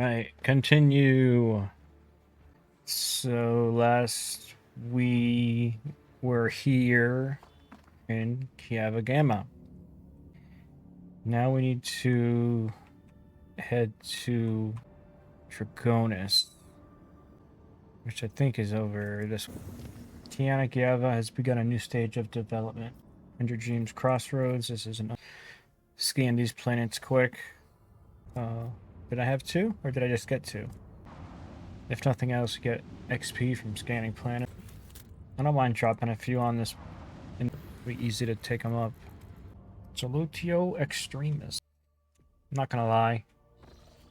Right, continue. So last we were here in Kiava Gamma. Now we need to head to Dargonus, which I think is over this way. Tiana Kiava has begun a new stage of development. Under Dreams Crossroads, this is an scan these planets quick. Did I have 2 or did I just get 2? If nothing else, get XP from scanning planet. I don't mind dropping a few on this. It'll be easy to take them up. Salutio Extremis. I'm not gonna lie,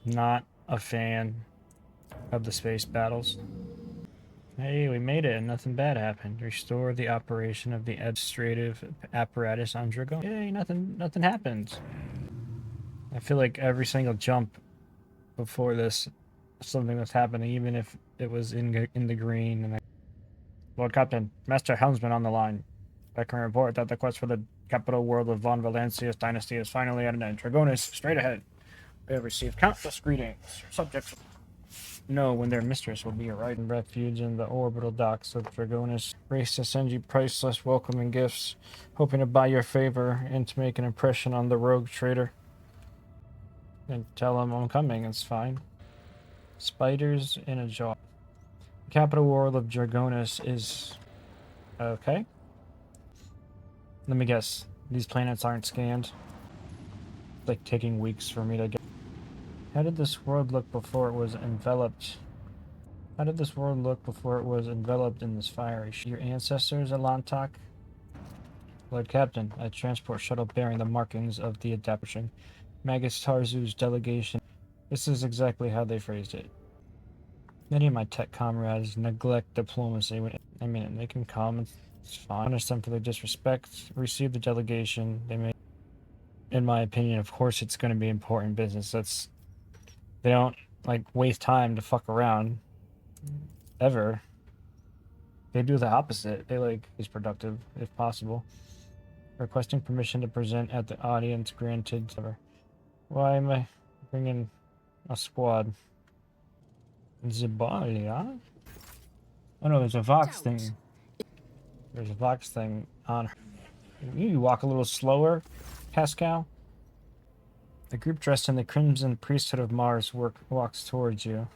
not a fan of the space battles. Hey, we made it and nothing bad happened. Restore the operation of the administrative apparatus on Dragon. Yay, nothing happened. I feel like every single jump before this, something was happening, even if it was in the green. And Lord Captain, Master Helmsman on the line. I can report that the quest for the capital world of Von Valancius dynasty is finally at an end. Dargonus, straight ahead. We have received countless greetings. Subjects know when their mistress will be arriving. Refuge in the orbital docks of Dargonus. Race to send you priceless welcoming gifts, hoping to buy your favor and to make an impression on the rogue trader. And tell him I'm coming, it's fine. Spiders in a jar. The capital world of Dargonus is... okay. Let me guess. These planets aren't scanned. It's like taking weeks for me to get... How did this world look before it was enveloped? How did this world look before it was enveloped in this fiery... Your ancestors, Alantak? Lord Captain, a transport shuttle bearing the markings of the adaptation. Magus Tarzu's delegation. This is exactly how they phrased it. Many of my tech comrades neglect diplomacy. I mean, they can come, it's fine. Punish them for their disrespect. Receive the delegation. They may, in my opinion, of course, it's going to be important business. They don't like waste time to fuck around. Ever. They do the opposite. They like is productive if possible. Requesting permission to present at the audience granted. Why am I bringing a squad? Zibalia? Oh no, there's a Vox thing. There's a Vox thing on her. You walk a little slower, Pascal. The group dressed in the Crimson Priesthood of Mars walks towards you.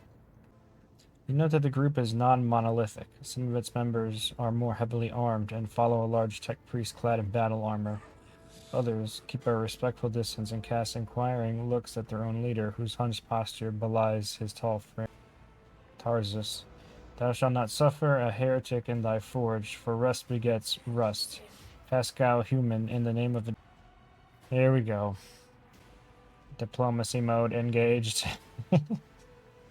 You note that the group is non-monolithic. Some of its members are more heavily armed and follow a large tech priest clad in battle armor. Others keep a respectful distance and cast inquiring looks at their own leader, whose hunched posture belies his tall frame. Tarzus, thou shalt not suffer a heretic in thy forge, for rust begets rust. Pascal Human, in the name of the... Here we go. Diplomacy mode engaged.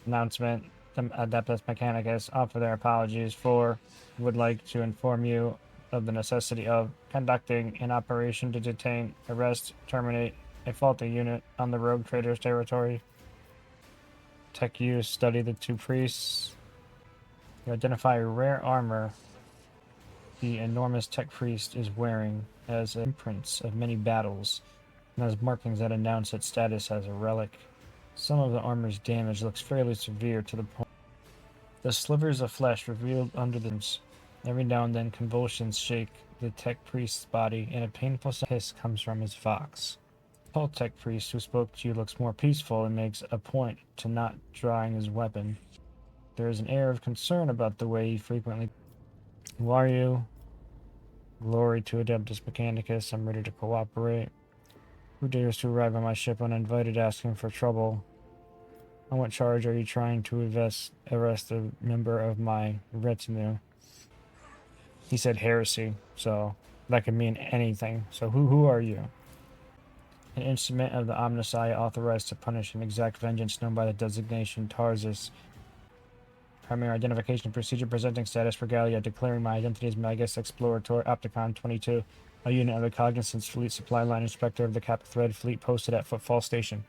Announcement. The Adeptus Mechanicus offer their apologies for would like to inform you of the necessity of conducting an operation to detain, arrest, terminate a faulty unit on the rogue trader's territory. Tech use, study the 2 priests. You identify rare armor the enormous tech priest is wearing as imprints of many battles and has markings that announce its status as a relic. Some of the armor's damage looks fairly severe to the point. The slivers of flesh revealed under them. Every now and then convulsions shake the tech priest's body and a painful hiss comes from his Vox. The tall tech priest who spoke to you looks more peaceful and makes a point to not drawing his weapon. There is an air of concern about the way he frequently... Who are you? Glory to Adeptus Mechanicus, I'm ready to cooperate. Who dares to arrive on my ship uninvited asking for trouble? On what charge are you trying to arrest a member of my retinue? He said heresy, so that could mean anything. So who are you? An instrument of the Omnissiah authorized to punish and exact vengeance known by the designation Tarzus. Primary identification procedure presenting status Regalia, declaring my identity as Magus Explorator Opticon 22, a unit of the Cognizance Fleet Supply Line Inspector of the Cap Thread Fleet posted at Footfall Station.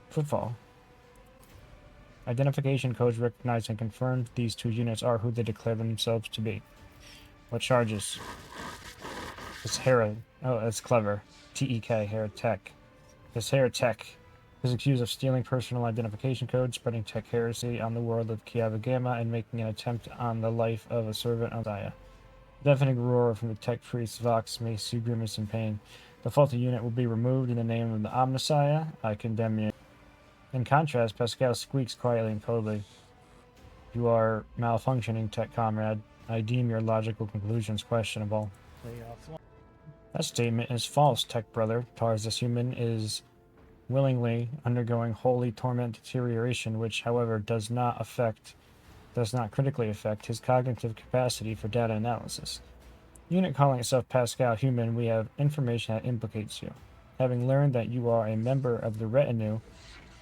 Footfall. Identification codes recognized and confirmed these 2 units are who they declare themselves to be. What charges? It's Hera. Oh, that's clever. TEK, Hera Tech. It's Hera Tech. Is accused of stealing personal identification codes, spreading tech heresy on the world of Kiava Gamma, and making an attempt on the life of a servant of Zaya. Deafening roar from the tech priest Vox makes you grimace in pain. The faulty unit will be removed in the name of the Omnissiah. I condemn you. In contrast, Pascal squeaks quietly and coldly. You are malfunctioning, tech comrade. I deem your logical conclusions questionable. That statement is false, tech brother. Tarzus human is willingly undergoing holy torment deterioration, which, however, does not critically affect his cognitive capacity for data analysis. Unit calling itself Pascal Human, we have information that implicates you. Having learned that you are a member of the retinue,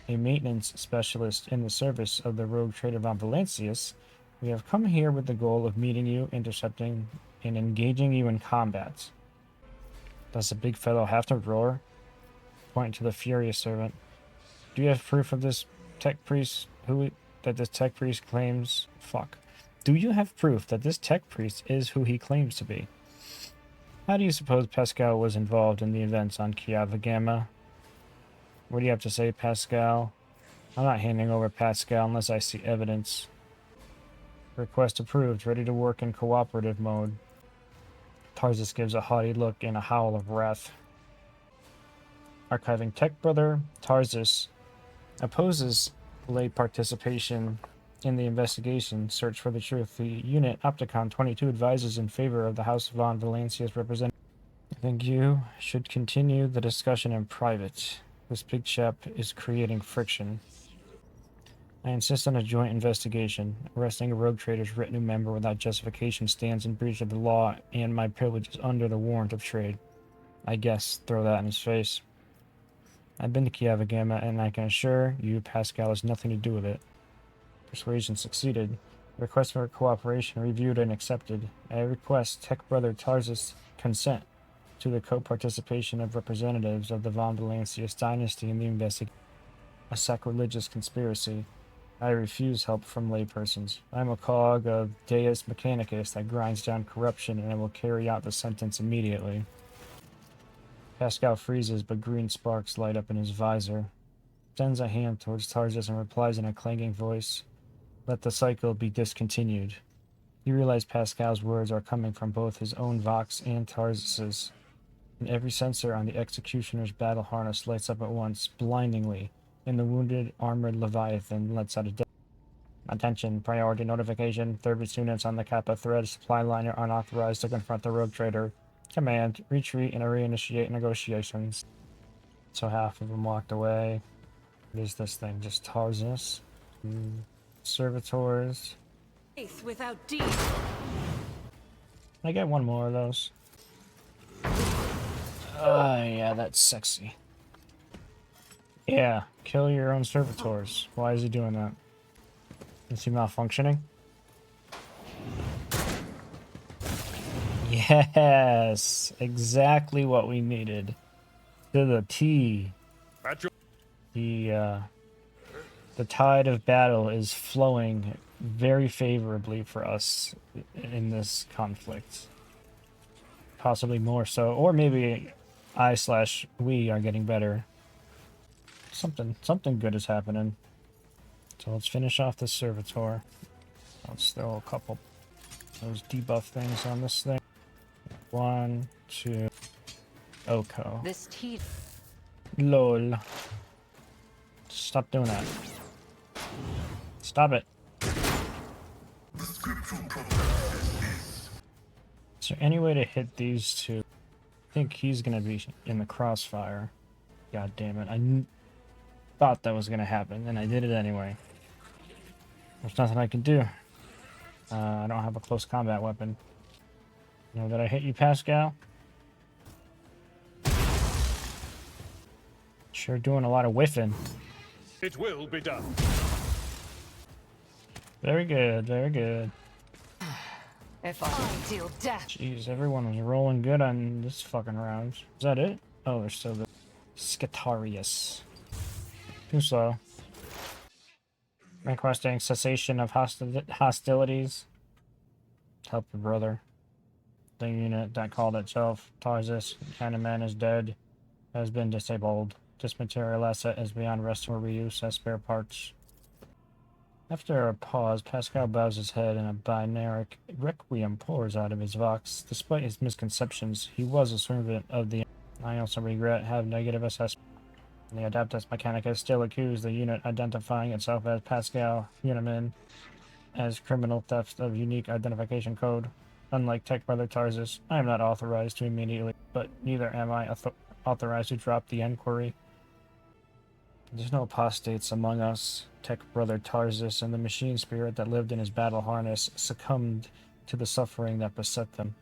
a maintenance specialist in the service of the rogue trader von Valancius, we have come here with the goal of meeting you, intercepting, and engaging you in combat. Does the big fellow have to roar? Pointing to the furious servant. Do you have proof of this tech priest that this tech priest claims? Fuck. Do you have proof that this tech priest is who he claims to be? How do you suppose Pascal was involved in the events on Kiava Gamma? What do you have to say, Pascal? I'm not handing over Pascal unless I see evidence. Request approved. Ready to work in cooperative mode. Tarzus gives a haughty look and a howl of wrath. Archiving tech brother, Tarzus opposes lay participation in the investigation. Search for the truth. The unit Opticon 22 advises in favor of the House von Valancius representative. I think you should continue the discussion in private. This big chap is creating friction. I insist on a joint investigation. Arresting a rogue trader's retinue member without justification stands in breach of the law and my privileges under the warrant of trade. I guess throw that in his face. I've been to Kiava Gamma, and I can assure you Pascal has nothing to do with it. Persuasion succeeded. Request for cooperation reviewed and accepted. I request Tech Brother Tarzus consent to the co-participation of representatives of the von Valancius dynasty in the investigation. A sacrilegious conspiracy. I refuse help from laypersons. I am a cog of Deus Mechanicus that grinds down corruption, and I will carry out the sentence immediately. Pascal freezes, but green sparks light up in his visor. Sends a hand towards Tarzus and replies in a clanging voice. Let the cycle be discontinued. You realize Pascal's words are coming from both his own Vox and Tarzus's. And every sensor on the executioner's battle harness lights up at once, blindingly, and the wounded, armored Leviathan lets out a death. Attention, priority notification. Service units on the Kappa Thread supply line are unauthorized to confront the rogue trader. Command, retreat and reinitiate negotiations. So half of them walked away. What is this thing? Just Tarzus? Servitors. Faith without deed. Can I get one more of those? Yeah, that's sexy. Yeah, kill your own servitors. Why is he doing that? Is he malfunctioning? Yes, exactly what we needed. To the T. The tide of battle is flowing very favorably for us in this conflict. Possibly more so, or maybe we are getting better. Something good is happening. So let's finish off this servitor. Let's throw a couple of those debuff things on this thing. 1, 2. Oko. This tea. LOL. Stop doing that. Stop it. Is there any way to hit these two? I think he's gonna be in the crossfire. God damn it. I thought that was gonna happen, and I did it anyway. There's nothing I can do. I don't have a close combat weapon. Know that I hit you, Pascal? Sure doing a lot of whiffing. It will be done. Very good, very good. If I deal death. Jeez, everyone was rolling good on this fucking round. Is that it? Oh, there's still the Scatarius. Too slow. Requesting cessation of hostilities. Help your brother. The unit that called itself Tarzus, Candyman is dead, has been disabled. This material asset is beyond rest or reuse as spare parts. After a pause, Pascal bows his head and a binaric requiem pours out of his vox. Despite his misconceptions, he was a servant of the... I also regret have negative assessment. The Adeptus Mechanicus still accused the unit identifying itself as Pascal Unimin as criminal theft of unique identification code. Unlike Tech Brother Tarsus, I am not authorized to immediately, but neither am I authorized to drop the inquiry. There's no apostates among us. Tech Brother Tarsus and the machine spirit that lived in his battle harness succumbed to the suffering that beset them.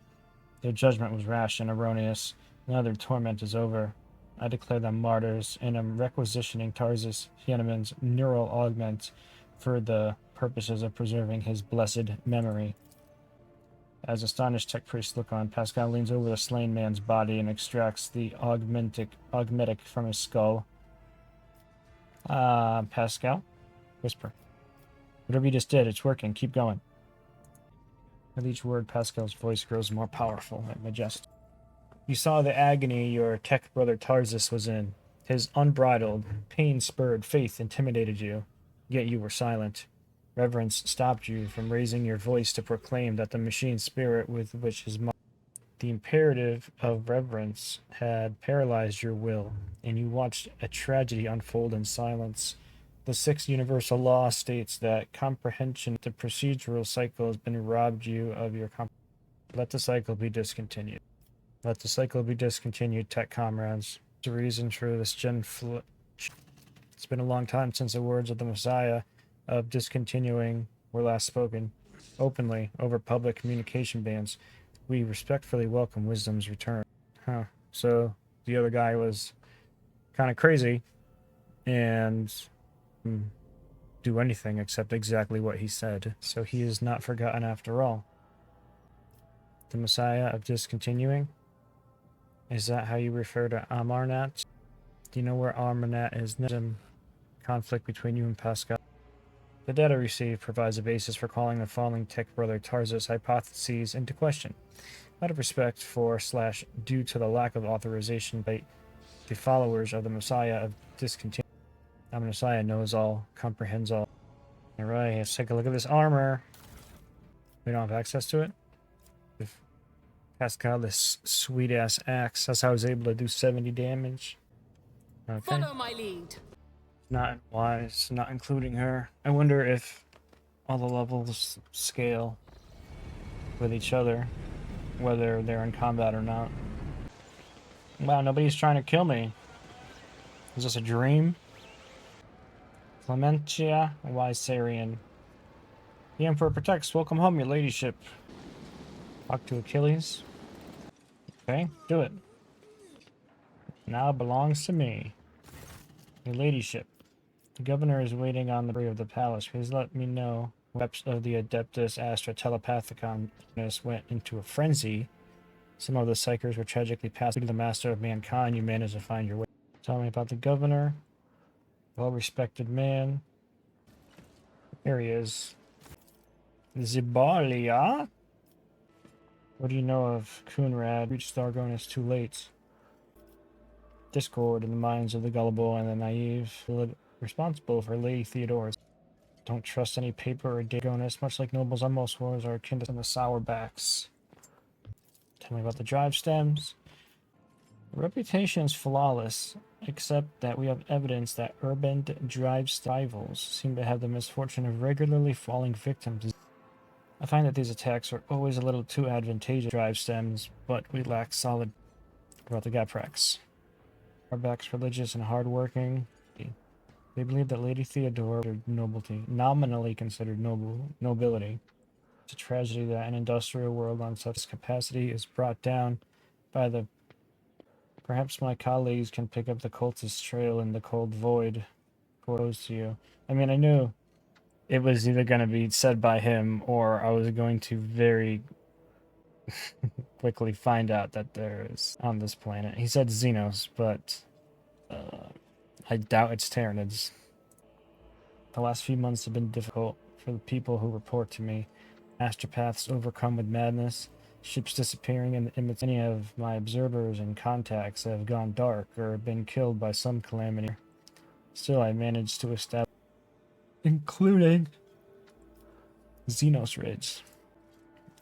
Their judgment was rash and erroneous. Now their torment is over. I declare them martyrs and am requisitioning Tarsus Hieneman's neural augment for the purposes of preserving his blessed memory. As astonished tech priests look on, Pascal leans over the slain man's body and extracts the augmetic from his skull. Pascal? Whisper. Whatever you just did, it's working. Keep going. With each word, Pascal's voice grows more powerful and majestic. You saw the agony your tech brother Tarsus was in. His unbridled, pain-spurred faith intimidated you, yet you were silent. Reverence stopped you from raising your voice to proclaim that the machine spirit with which his mind... The imperative of reverence had paralyzed your will, and you watched a tragedy unfold in silence. The sixth universal law states that comprehension of the procedural cycle has been robbed you of your Let the cycle be discontinued. Let the cycle be discontinued, tech comrades. The reason for this It's been a long time since the words of the Messiah of discontinuing were last spoken openly over public communication bans. We respectfully welcome wisdom's return. Huh. So the other guy was kind of crazy and do anything except exactly what he said. So he is not forgotten after all. The Messiah of discontinuing? Is that how you refer to Amarnat? Do you know where Amarnat is? Conflict between you and Pascal. The data received provides a basis for calling the following tech brother Tarsus hypotheses into question. Out of respect for / due to the lack of authorization by the followers of the Messiah of discontinuing. The Messiah knows all, comprehends all. Alright, let's take a look at this armor. We don't have access to it. If Pascal, this sweet ass axe, that's how I was able to do 70 damage. Okay. Follow my lead. Not wise, not including her. I wonder if all the levels scale with each other, whether they're in combat or not. Wow, nobody's trying to kill me. Is this a dream? Clementia Wysarian. The Emperor protects. Welcome home, your ladyship. Talk to Achilles. Okay, do it. Now it belongs to me. Your ladyship. The governor is waiting on the door of the palace. Please let me know. Reps of the Adeptus Astra Telepathicon went into a frenzy. Some of the psychers were tragically passed to the master of mankind. You managed to find your way. Tell me about the governor. Well-respected man. There he is. Zibalia? What do you know of Kunrad? Reached Dargonus too late. Discord in the minds of the gullible and the naive, responsible for Lady Theodora's. Don't trust any paper or Dargonus, much like nobles on most wars are akin to the Sourbacks. Tell me about the drive stems. The reputation is flawless, except that we have evidence that urban drive rivals seem to have the misfortune of regularly falling victim to. I find that these attacks are always a little too advantageous drive stems, but we lack solid. About the Gaprex. Sourbacks religious and hardworking. They believe that Lady Theodora nobility, nominally considered nobility. It's a tragedy that an industrial world on such capacity is brought down by the... Perhaps my colleagues can pick up the cultist trail in the cold void opposed to you. I mean, I knew it was either going to be said by him or I was going to very quickly find out that there is on this planet. He said Xenos, but I doubt it's Tyranids. The last few months have been difficult for the people who report to me. Astropaths overcome with madness. Ships disappearing in the image. Many of my observers and contacts have gone dark or been killed by some calamity. Still, I managed to establish, including Xenos raids.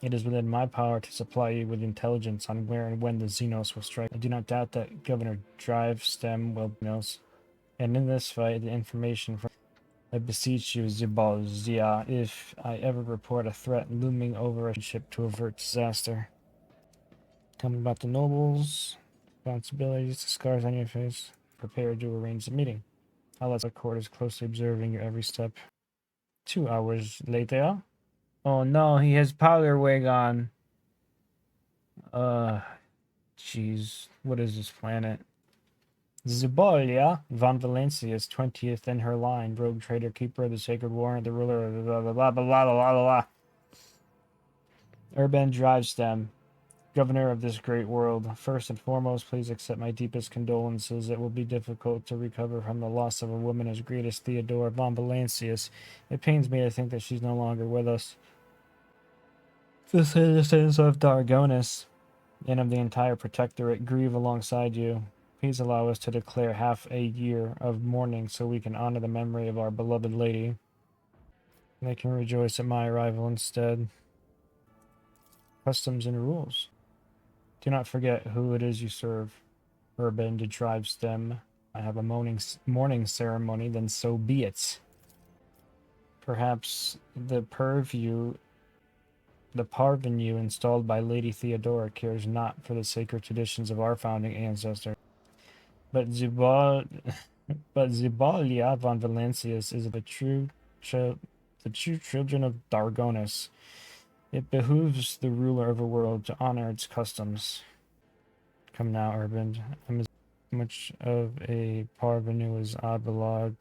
It is within my power to supply you with intelligence on where and when the Xenos will strike. I do not doubt that Governor Drivestem will know. And in this fight, the information from I beseech you, Zia, if I ever report a threat looming over a ship to avert disaster. Tell me about the nobles, responsibilities, the scars on your face. Prepare to arrange the meeting. I'll let the court is closely observing your every step. 2 hours later. Oh no, he has powder wig on. Jeez. What is this planet? Zubolia von Valencia's 20th in her line, rogue trader, keeper of the sacred warrant, the ruler of blah blah blah blah blah blah blah. Urban Drivestem, governor of this great world. First and foremost, please accept my deepest condolences. It will be difficult to recover from the loss of a woman as great as Theodora von Valancius. It pains me to think that she's no longer with us. The citizens of Dargonus and of the entire Protectorate grieve alongside you. Please allow us to declare half a year of mourning so we can honor the memory of our beloved lady. They can rejoice at my arrival instead. Customs and rules. Do not forget who it is you serve. Urban to Drivestem. I have a mourning ceremony, then so be it. Perhaps the parvenu installed by Lady Theodora cares not for the sacred traditions of our founding ancestors. But Zubalia von Valancius is the true children of Dargonus. It behooves the ruler of a world to honor its customs. Come now, Urban. I'm as much of a parvenu as Abelard.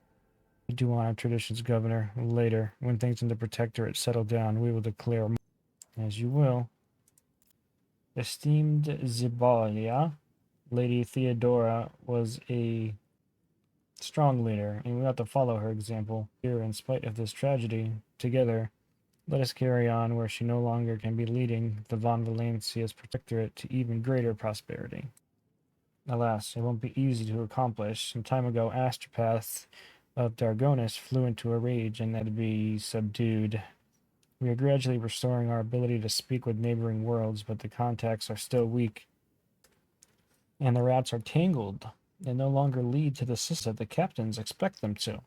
We do honor traditions, Governor. Later, when things in the Protectorate settle down, we will declare. As you will. Esteemed Zibalia, Lady Theodora was a strong leader, and we ought to follow her example. Here, in spite of this tragedy, together, let us carry on where she no longer can be leading the von Valancius Protectorate to even greater prosperity. Alas, it won't be easy to accomplish. Some time ago, Astropath of Dargonus flew into a rage and had to be subdued. We are gradually restoring our ability to speak with neighboring worlds, but the contacts are still weak. And the rats are tangled and no longer lead to the system the captains expect them to.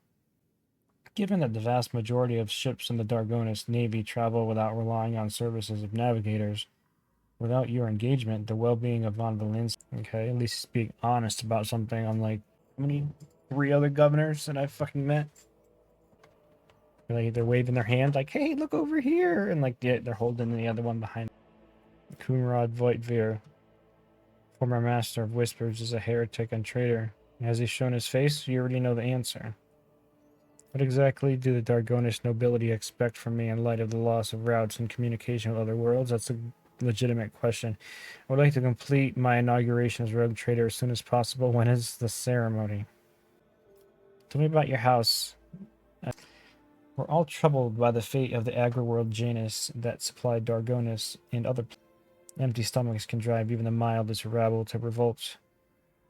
Given that the vast majority of ships in the Dargonus Navy travel without relying on services of navigators, without your engagement, the well-being of von Valencia... Okay, at least he's being honest about something, unlike how many 3 other governors that I've fucking met. Like they're waving their hand like, hey, look over here, and like they're holding the other one behind. Kunrad Voitvir, former master of whispers, is a heretic and traitor. Has he shown his face? You already know the answer. What exactly do the Dargonus nobility expect from me in light of the loss of routes and communication with other worlds? That's a legitimate question. I would like to complete my inauguration as rogue trader as soon as possible. When is the ceremony? Tell me about your house. We're all troubled by the fate of the agri-world Janus that supplied Dargonus and other empty stomachs can drive even the mildest rabble to revolt.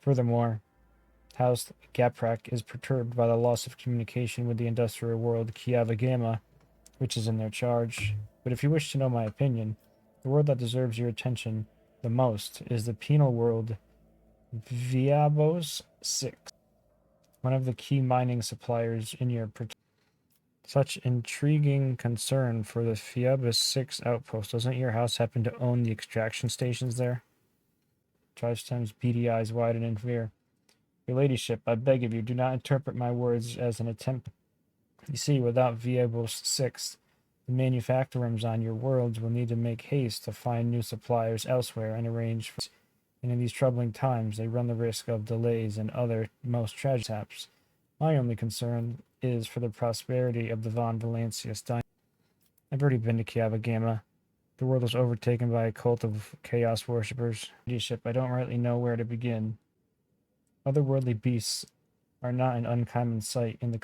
Furthermore, House Gaprak is perturbed by the loss of communication with the industrial world Kiava Gamma, which is in their charge. But if you wish to know my opinion, the world that deserves your attention the most is the penal world Viabos 6, one of the key mining suppliers in your such intriguing concern for the Fiabus 6 outpost. Doesn't your house happen to own the extraction stations there? Drivestem's beady eyes widen in fear. Your ladyship, I beg of you, do not interpret my words as an attempt. You see, without Fiabus 6, the manufacturers on your worlds will need to make haste to find new suppliers elsewhere and arrange for... And in these troubling times, they run the risk of delays and other most tragic mishaps. My only concern is for the prosperity of the von Valancius dynasty. I've already been to Kiava Gamma. The world was overtaken by a cult of chaos worshippers. Ladyship, I don't rightly know where to begin. Otherworldly beasts are not an uncommon sight in the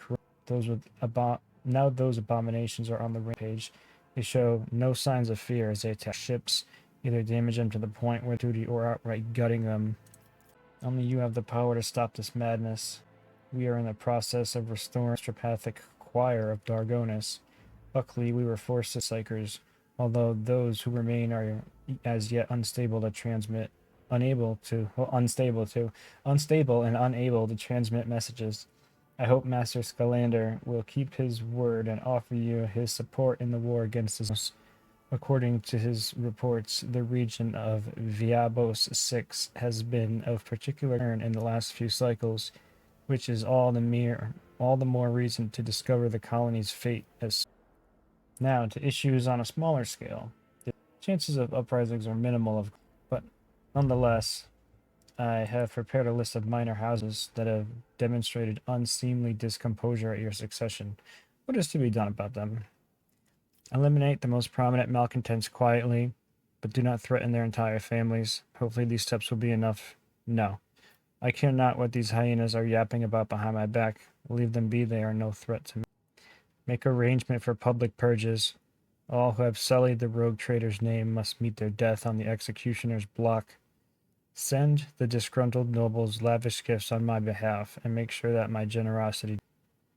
now those abominations are on the rampage. They show no signs of fear as they attack ships Either damage them to the point where duty or outright gutting them. Only you have the power to stop this madness. We are in the process of restoring the astropathic choir of Dargonus. Luckily, we were forced to psychers, although those who remain are as yet unstable and unable to transmit messages. I hope Master Scalander will keep his word and offer you his support in the war against us. According to his reports, the region of Viabos 6 has been of particular concern in the last few cycles, which is all the more reason to discover the colony's fate as now to issues on a smaller scale. The chances of uprisings are minimal, but nonetheless, I have prepared a list of minor houses that have demonstrated unseemly discomposure at your succession. What is to be done about them? Eliminate the most prominent malcontents quietly, but do not threaten their entire families. Hopefully these steps will be enough. No. I care not what these hyenas are yapping about behind my back. Leave them be, they are no threat to me. Make arrangement for public purges. All who have sullied the rogue trader's name must meet their death on the executioner's block. Send the disgruntled nobles lavish gifts on my behalf, and make sure that my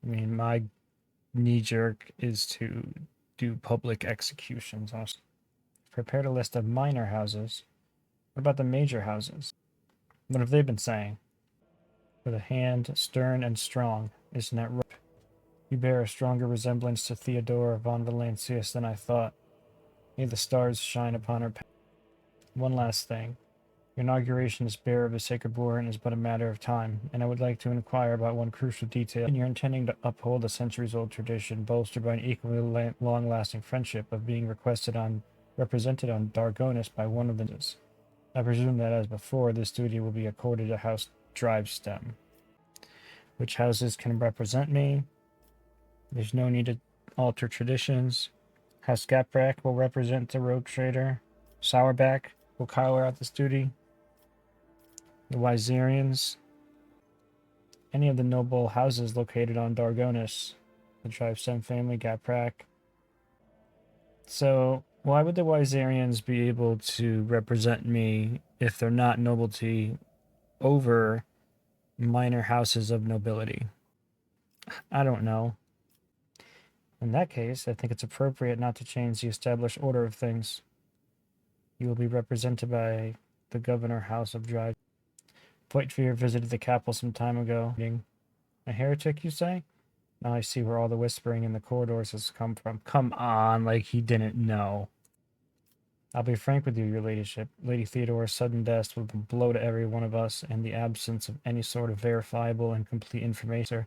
my knee-jerk is to do public executions. Prepared a list of minor houses. What about the major houses? What have they been saying? With a hand stern and strong, isn't that right? You bear a stronger resemblance to Theodora von Valancius than I thought. May the stars shine upon her path. One last thing. Your inauguration as bearer of the Sacred Warrant is but a matter of time, and I would like to inquire about one crucial detail. You're intending to uphold a centuries-old tradition bolstered by an equally long-lasting friendship of being represented on Dargonus by one of the ninjas. I presume that, as before, this duty will be accorded to House Drivestem. Which houses can represent me? There's no need to alter traditions. House Gaprak will represent the rogue trader. Sourback will carry out this duty. The Wyserians, any of the noble houses located on Dargonus, the Drivestem family, Gaprak. So, why would the Wyserians be able to represent me if they're not nobility over minor houses of nobility? I don't know. In that case, I think it's appropriate not to change the established order of things. You will be represented by the Governor House of Drive. Voigtfear visited the capital some time ago. A heretic, you say? Now I see where all the whispering in the corridors has come from. Come on, like he didn't know. I'll be frank with you, your ladyship. Lady Theodora's sudden death will be a blow to every one of us, and the absence of any sort of verifiable and complete information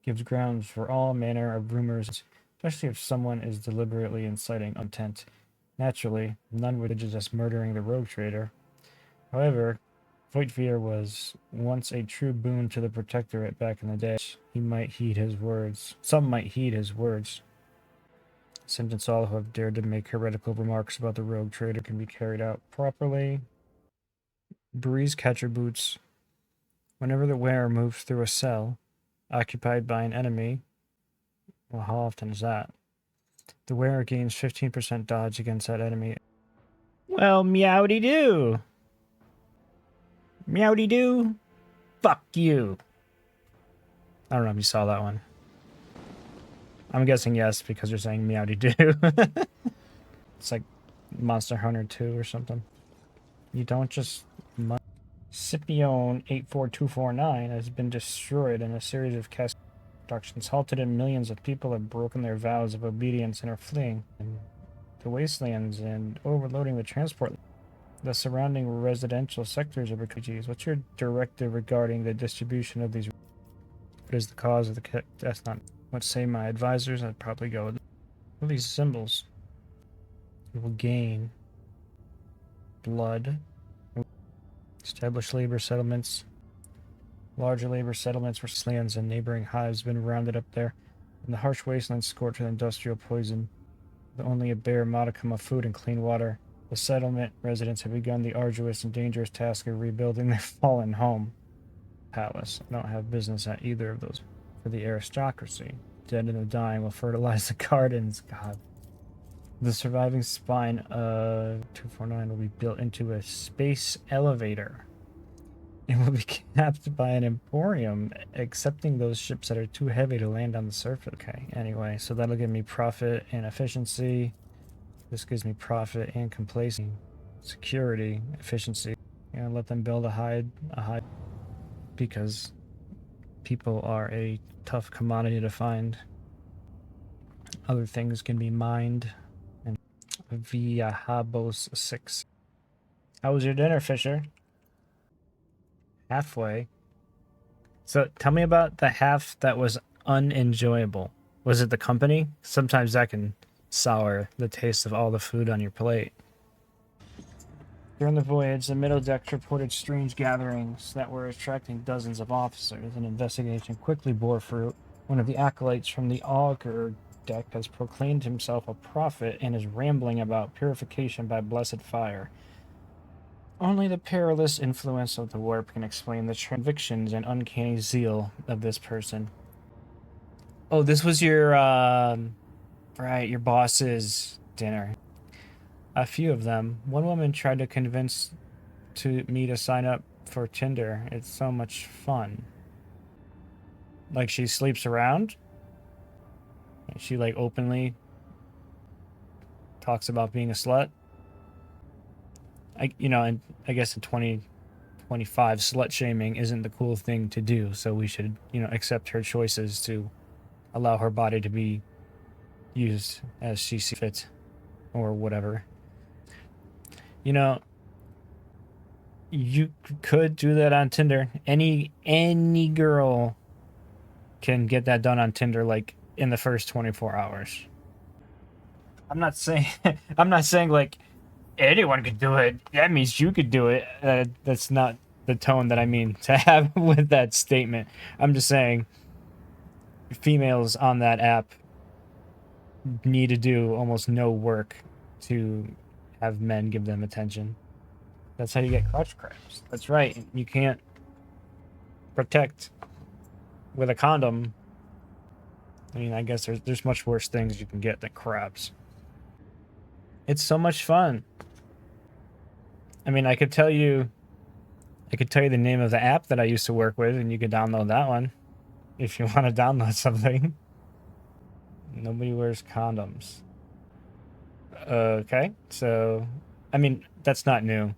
gives grounds for all manner of rumors, especially if someone is deliberately inciting intent. Naturally, none would suggest murdering the rogue trader. However, Voigtfear was once a true boon to the Protectorate back in the day. He might heed his words. Some might heed his words. Sentence all who have dared to make heretical remarks about the rogue trader can be carried out properly. Breeze catcher boots. Whenever the wearer moves through a cell occupied by an enemy, well, how often is that? The wearer gains 15% dodge against that enemy. Well, meowdy-doo. Meowdy-doo. Fuck you. I don't know if you saw that one. I'm guessing yes, because you're saying meowdy-doo. It's like Monster Hunter 2 or something. You don't just... Scipione 84249 has been destroyed in a series of cast abductions, halted, and millions of people have broken their vows of obedience and are fleeing the wastelands and overloading the transport. The surrounding residential sectors of refugees. What's your directive regarding the distribution of these? What is the cause of the... That's not... What say my advisors? I'd probably go with... What are these symbols? You will gain blood. Establish labor settlements. Larger labor settlements for lands and neighboring hives have been rounded up there. And the harsh wastelands scorched with industrial poison. With only a bare modicum of food and clean water, the settlement residents have begun the arduous and dangerous task of rebuilding their fallen home. Palace. I don't have business at either of those. For the aristocracy, dead and the dying will fertilize the gardens. God. The surviving spine of 249 will be built into a space elevator. It will be capped by an emporium, accepting those ships that are too heavy to land on the surface. Okay, anyway, so that'll give me profit and efficiency. This gives me profit and complacency, security, efficiency. Let them build a hide, because people are a tough commodity to find. Other things can be mined. And via Habos 6. How was your dinner, Fisher? Halfway. So tell me about the half that was unenjoyable. Was it the company? Sometimes that can sour the taste of all the food on your plate. During the voyage, the middle deck reported strange gatherings that were attracting dozens of officers. An investigation quickly bore fruit. One of the acolytes from the augur deck has proclaimed himself a prophet and is rambling about purification by blessed fire. Only the perilous influence of the warp can explain the convictions and uncanny zeal of this person. Oh, this was your, right, your boss's dinner. A few of them. One woman tried to convince me to sign up for Tinder. It's so much fun. Like, she sleeps around? She, like, openly talks about being a slut? And I guess in 2025, slut shaming isn't the cool thing to do, so we should, accept her choices to allow her body to be used as she sees fit, or whatever. You could do that on Tinder. Any girl can get that done on Tinder, like, in the first 24 hours. I'm not saying like anyone could do it. That means you could do it. That's not the tone that I mean to have with that statement. I'm just saying females on that app need to do almost no work to have men give them attention. That's how you get crotch cramps. That's right. You can't protect with a condom. I mean, I guess there's much worse things you can get than crabs. It's so much fun. I mean, I could tell you the name of the app that I used to work with, and you could download that one if you want to download something. Nobody wears condoms. Okay, so, I mean, that's not new.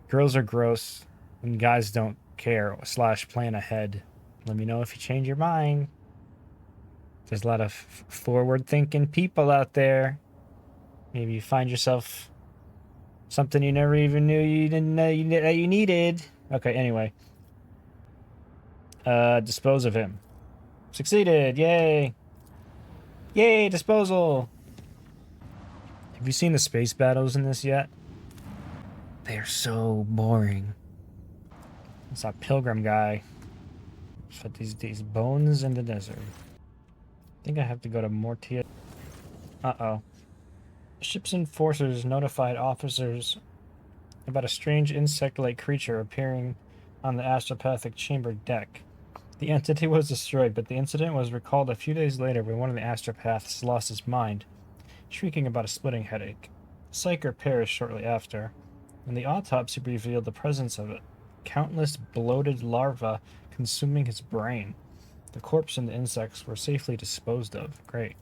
Girls are gross, and guys don't care / plan ahead. Let me know if you change your mind. There's a lot of forward-thinking people out there. Maybe you find yourself something you never even knew you didn't know you needed. Okay, anyway. Dispose of him. Succeeded! Yay! Yay, disposal! Have you seen the space battles in this yet? They are so boring. It's that pilgrim guy. Put these bones in the desert. I think I have to go to Mortia. Uh-oh. Ship's enforcers notified officers about a strange insect-like creature appearing on the astropathic chamber deck. The entity was destroyed, but the incident was recalled a few days later when one of the astropaths lost his mind, shrieking about a splitting headache. Psyker perished shortly after, and the autopsy revealed the presence of countless bloated larvae consuming his brain. The corpse and the insects were safely disposed of. Great.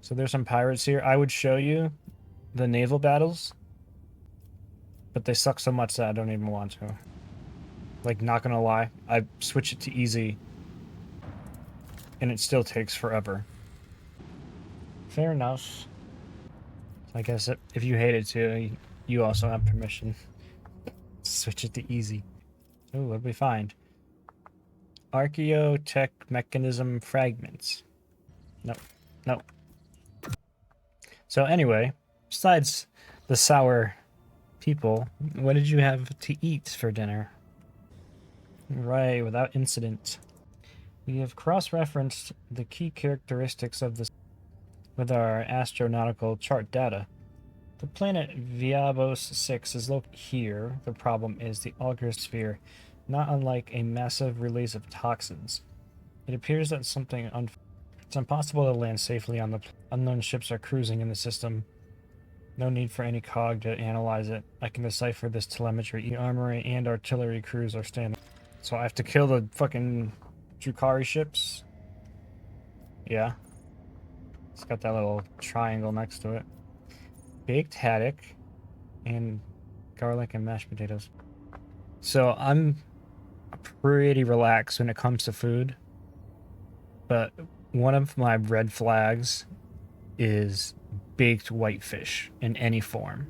So there's some pirates here. I would show you the naval battles, but they suck so much that I don't even want to. Like, not gonna lie, I switch it to easy, and it still takes forever. Fair enough. I guess if you hate it too, you also have permission. Switch it to easy. Oh, what did we find? Archaeotech mechanism fragments. Nope. Nope. So anyway, besides the sour people, what did you have to eat for dinner? Right, without incident. We have cross-referenced the key characteristics of this with our astronautical chart data. The planet Viabos 6 is located here. The problem is the augur sphere, not unlike a massive release of toxins. It appears that something It's impossible to land safely on the unknown ships are cruising in the system. No need for any cog to analyze it. I can decipher this telemetry. The armory and artillery crews are standing. So I have to kill the fucking Drukari ships? Yeah. It's got that little triangle next to it. Baked haddock and garlic and mashed potatoes. So I'm pretty relaxed when it comes to food. But one of my red flags is baked whitefish in any form.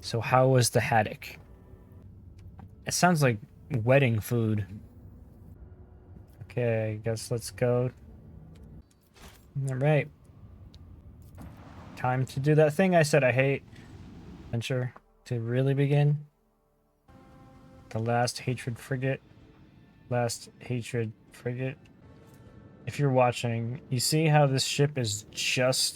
So how was the haddock? It sounds like wedding food. Okay, I guess let's go. Alright. Time to do that thing I said I hate. Adventure to really begin. The last hatred frigate. Last hatred frigate. If you're watching, you see how this ship is just